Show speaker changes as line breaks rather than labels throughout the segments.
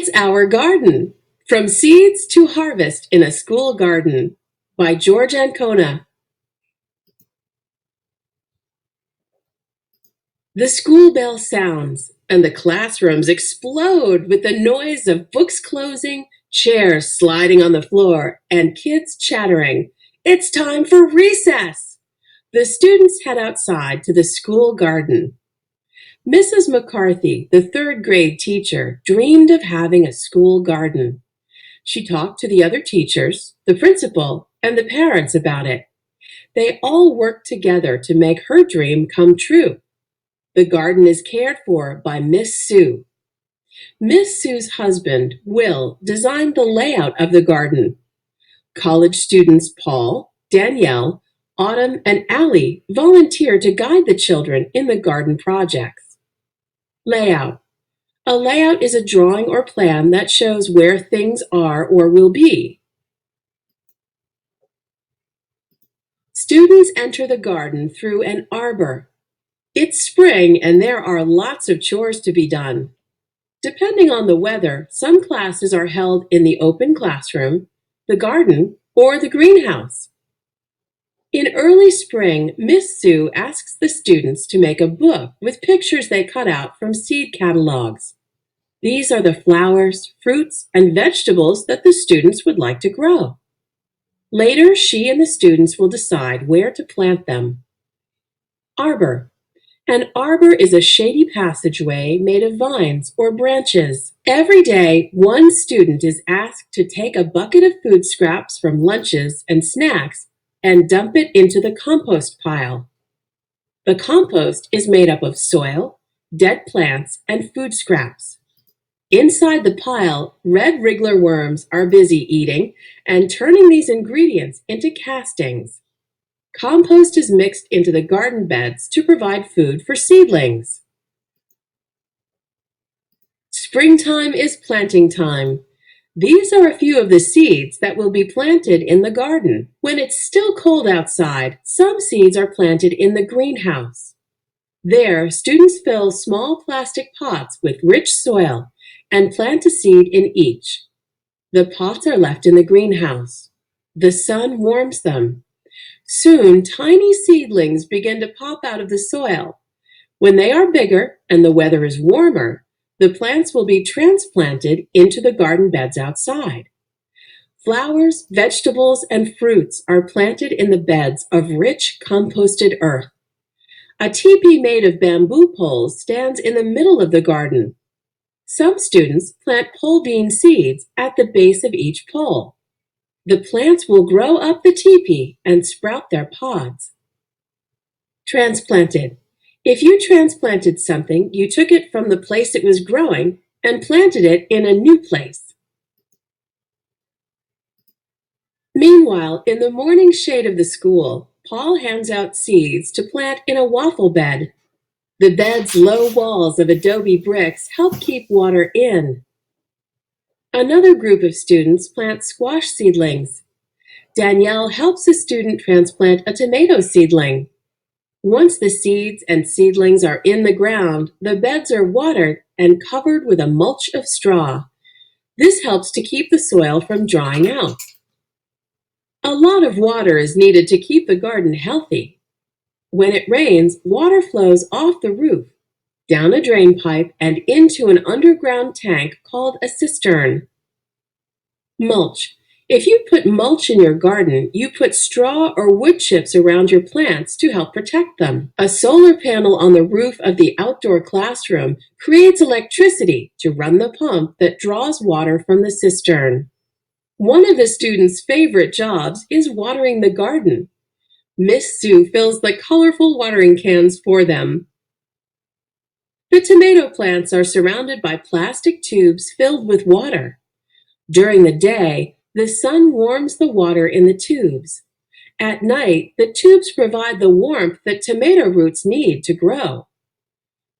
It's Our Garden, From Seeds to Harvest in a School Garden by George Ancona. The school bell sounds, and the classrooms explode with the noise of books closing, chairs sliding on the floor, and kids chattering. It's time for recess! The students head outside to the school garden. Mrs. McCarthy, the third grade teacher, dreamed of having a school garden. She talked to the other teachers, the principal, and the parents about it. They all worked together to make her dream come true. The garden is cared for by Miss Sue. Miss Sue's husband, Will, designed the layout of the garden. College students Paul, Danielle, Autumn, and Allie volunteered to guide the children in the garden projects. Layout. A layout is a drawing or plan that shows where things are or will be. Students enter the garden through an arbor. It's spring and there are lots of chores to be done. Depending on the weather, some classes are held in the open classroom, the garden, or the greenhouse. In early spring, Miss Sue asks the students to make a book with pictures they cut out from seed catalogs. These are the flowers, fruits, and vegetables that the students would like to grow. Later, she and the students will decide where to plant them. Arbor. An arbor is a shady passageway made of vines or branches. Every day, one student is asked to take a bucket of food scraps from lunches and snacks and dump it into the compost pile. The compost is made up of soil, dead plants, and food scraps. Inside the pile, red wriggler worms are busy eating and turning these ingredients into castings. Compost is mixed into the garden beds to provide food for seedlings. Springtime is planting time. These are a few of the seeds that will be planted in the garden. When it's still cold outside, some seeds are planted in the greenhouse. There, students fill small plastic pots with rich soil and plant a seed in each. The pots are left in the greenhouse. The sun warms them. Soon, tiny seedlings begin to pop out of the soil. When they are bigger and the weather is warmer, the plants will be transplanted into the garden beds outside. Flowers, vegetables, and fruits are planted in the beds of rich composted earth. A teepee made of bamboo poles stands in the middle of the garden. Some students plant pole bean seeds at the base of each pole. The plants will grow up the teepee and sprout their pods. Transplanted. If you transplanted something, you took it from the place it was growing and planted it in a new place. Meanwhile, in the morning shade of the school, Paul hands out seeds to plant in a waffle bed. The bed's low walls of adobe bricks help keep water in. Another group of students plant squash seedlings. Danielle helps a student transplant a tomato seedling. Once the seeds and seedlings are in the ground, the beds are watered and covered with a mulch of straw. This helps to keep the soil from drying out. A lot of water is needed to keep the garden healthy. When it rains, water flows off the roof, down a drain pipe, and into an underground tank called a cistern. Mulch. If you put mulch in your garden, you put straw or wood chips around your plants to help protect them. A solar panel on the roof of the outdoor classroom creates electricity to run the pump that draws water from the cistern. One of the students' favorite jobs is watering the garden. Miss Sue fills the colorful watering cans for them. The tomato plants are surrounded by plastic tubes filled with water. During the day, the sun warms the water in the tubes. At night, the tubes provide the warmth that tomato roots need to grow.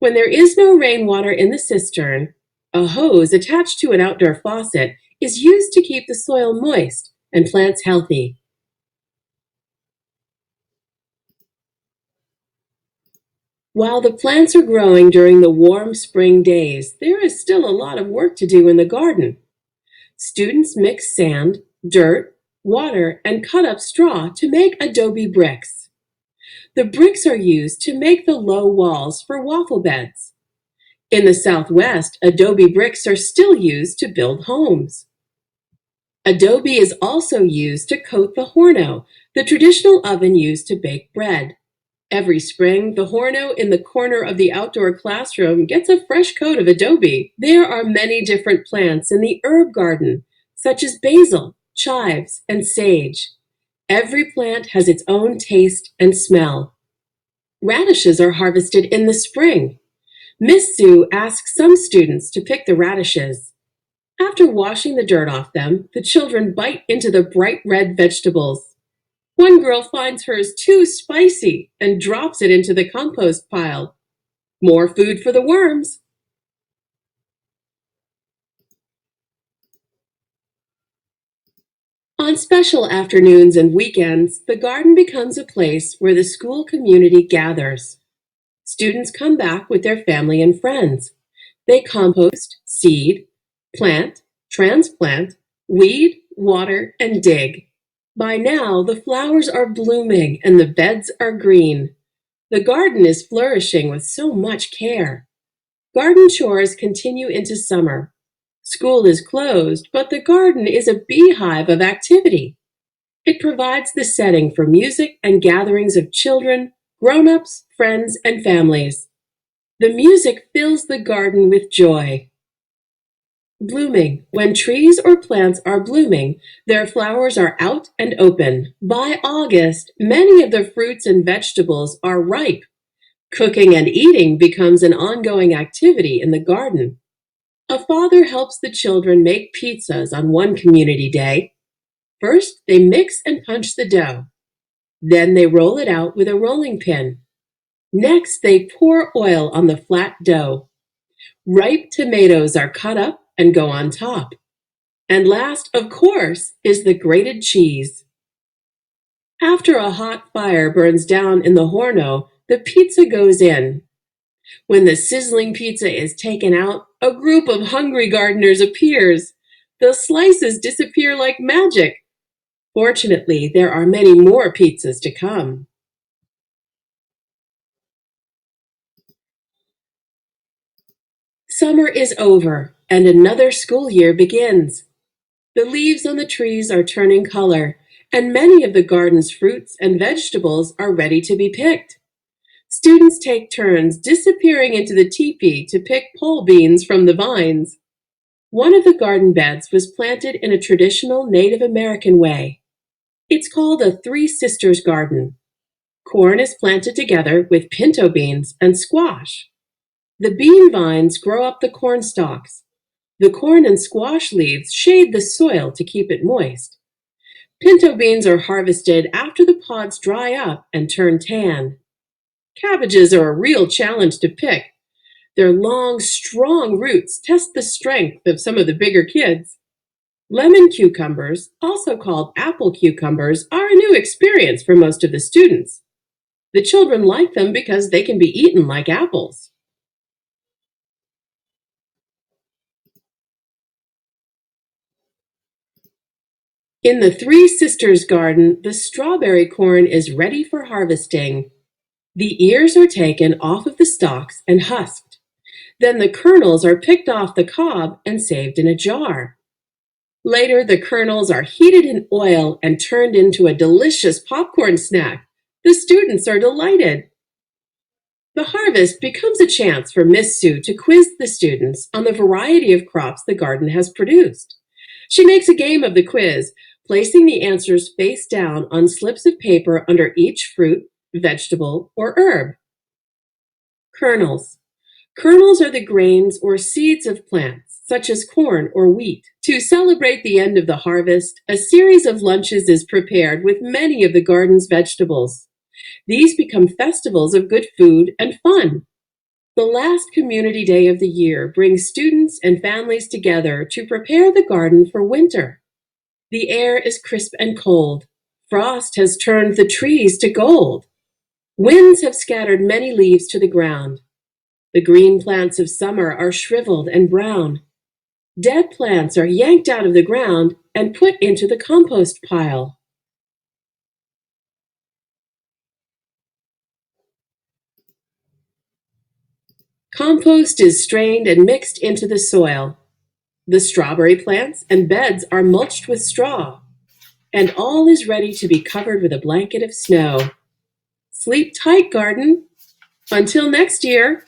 When there is no rainwater in the cistern, a hose attached to an outdoor faucet is used to keep the soil moist and plants healthy. While the plants are growing during the warm spring days, there is still a lot of work to do in the garden. Students mix sand, dirt, water, and cut up straw to make adobe bricks. The bricks are used to make the low walls for waffle beds. In the Southwest, adobe bricks are still used to build homes. Adobe is also used to coat the horno, the traditional oven used to bake bread. Every spring, the horno in the corner of the outdoor classroom gets a fresh coat of adobe. There are many different plants in the herb garden, such as basil, chives, and sage. Every plant has its own taste and smell. Radishes are harvested in the spring. Miss Sue asks some students to pick the radishes. After washing the dirt off them, the children bite into the bright red vegetables. One girl finds hers too spicy and drops it into the compost pile. More food for the worms. On special afternoons and weekends, the garden becomes a place where the school community gathers. Students come back with their family and friends. They compost, seed, plant, transplant, weed, water, and dig. By now, the flowers are blooming and the beds are green. The garden is flourishing with so much care. Garden chores continue into summer. School is closed, but the garden is a beehive of activity. It provides the setting for music and gatherings of children, grown-ups, friends, and families. The music fills the garden with joy. Blooming. When trees or plants are blooming, their flowers are out and open. By August, many of the fruits and vegetables are ripe. Cooking and eating becomes an ongoing activity in the garden. A father helps the children make pizzas on one community day. First, they mix and punch the dough. Then they roll it out with a rolling pin. Next, they pour oil on the flat dough. Ripe tomatoes are cut up and go on top. And last, of course, is the grated cheese. After a hot fire burns down in the horno, the pizza goes in. When the sizzling pizza is taken out, a group of hungry gardeners appears. The slices disappear like magic. Fortunately, there are many more pizzas to come. Summer is over, and another school year begins. The leaves on the trees are turning color, and many of the garden's fruits and vegetables are ready to be picked. Students take turns disappearing into the teepee to pick pole beans from the vines. One of the garden beds was planted in a traditional Native American way. It's called a Three Sisters garden. Corn is planted together with pinto beans and squash. The bean vines grow up the corn stalks. The corn and squash leaves shade the soil to keep it moist. Pinto beans are harvested after the pods dry up and turn tan. Cabbages are a real challenge to pick. Their long, strong roots test the strength of some of the bigger kids. Lemon cucumbers, also called apple cucumbers, are a new experience for most of the students. The children like them because they can be eaten like apples. In the Three Sisters garden, the strawberry corn is ready for harvesting. The ears are taken off of the stalks and husked. Then the kernels are picked off the cob and saved in a jar. Later, the kernels are heated in oil and turned into a delicious popcorn snack. The students are delighted. The harvest becomes a chance for Miss Sue to quiz the students on the variety of crops the garden has produced. She makes a game of the quiz, placing the answers face down on slips of paper under each fruit, vegetable, or herb. Kernels. Kernels are the grains or seeds of plants, such as corn or wheat. To celebrate the end of the harvest, a series of lunches is prepared with many of the garden's vegetables. These become festivals of good food and fun. The last community day of the year brings students and families together to prepare the garden for winter. The air is crisp and cold. Frost has turned the trees to gold. Winds have scattered many leaves to the ground. The green plants of summer are shriveled and brown. Dead plants are yanked out of the ground and put into the compost pile. Compost is strained and mixed into the soil. The strawberry plants and beds are mulched with straw, and all is ready to be covered with a blanket of snow. Sleep tight, garden. Until next year.